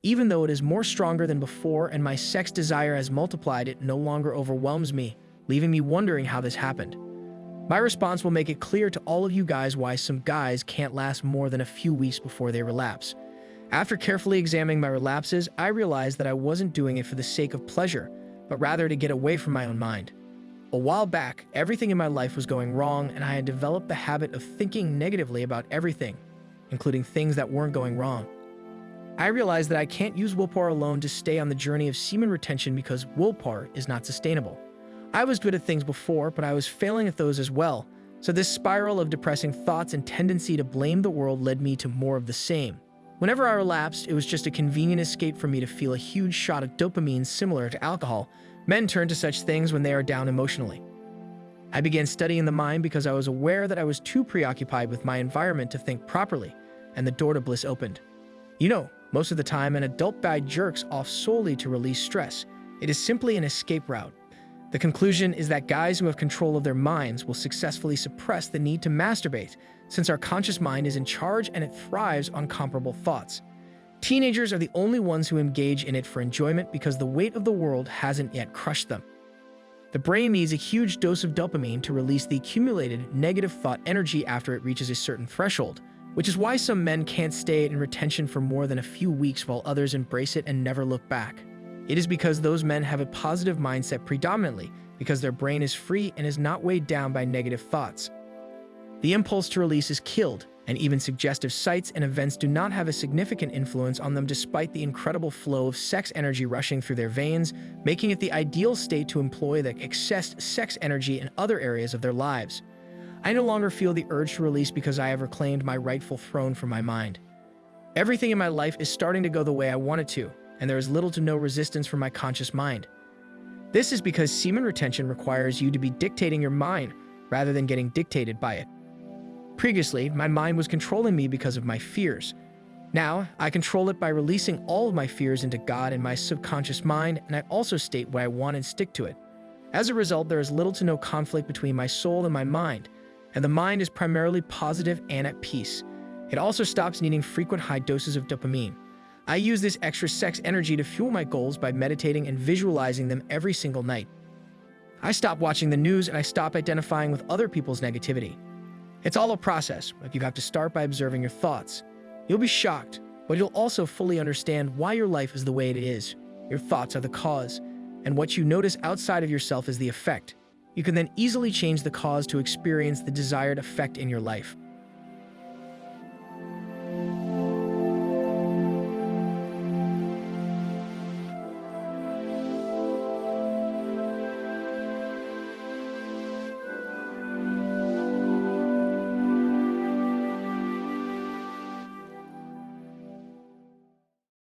Even though it is more stronger than before and my sex desire has multiplied, it no longer overwhelms me, leaving me wondering how this happened. My response will make it clear to all of you guys why some guys can't last more than a few weeks before they relapse. After carefully examining my relapses, I realized that I wasn't doing it for the sake of pleasure, but rather to get away from my own mind. A while back, everything in my life was going wrong, and I had developed the habit of thinking negatively about everything, including things that weren't going wrong. I realized that I can't use willpower alone to stay on the journey of semen retention because willpower is not sustainable. I was good at things before, but I was failing at those as well, so this spiral of depressing thoughts and tendency to blame the world led me to more of the same. Whenever I relapsed, it was just a convenient escape for me to feel a huge shot of dopamine similar to alcohol. Men turn to such things when they are down emotionally. I began studying the mind because I was aware that I was too preoccupied with my environment to think properly, and the door to bliss opened. Most of the time, an adult guy jerks off solely to release stress. It is simply an escape route. The conclusion is that guys who have control of their minds will successfully suppress the need to masturbate, since our conscious mind is in charge and it thrives on comparable thoughts. Teenagers are the only ones who engage in it for enjoyment because the weight of the world hasn't yet crushed them. The brain needs a huge dose of dopamine to release the accumulated negative thought energy after it reaches a certain threshold, which is why some men can't stay in retention for more than a few weeks while others embrace it and never look back. It is because those men have a positive mindset predominantly, because their brain is free and is not weighed down by negative thoughts. The impulse to release is killed, and even suggestive sights and events do not have a significant influence on them despite the incredible flow of sex energy rushing through their veins, making it the ideal state to employ the excess sex energy in other areas of their lives. I no longer feel the urge to release because I have reclaimed my rightful throne from my mind. Everything in my life is starting to go the way I want it to, and there is little to no resistance from my conscious mind. This is because semen retention requires you to be dictating your mind rather than getting dictated by it. Previously, my mind was controlling me because of my fears. Now, I control it by releasing all of my fears into God and my subconscious mind, and I also state what I want and stick to it. As a result, there is little to no conflict between my soul and my mind, and the mind is primarily positive and at peace. It also stops needing frequent high doses of dopamine. I use this extra sex energy to fuel my goals by meditating and visualizing them every single night. I stop watching the news and I stop identifying with other people's negativity. It's all a process, but you have to start by observing your thoughts. You'll be shocked, but you'll also fully understand why your life is the way it is. Your thoughts are the cause, and what you notice outside of yourself is the effect. You can then easily change the cause to experience the desired effect in your life.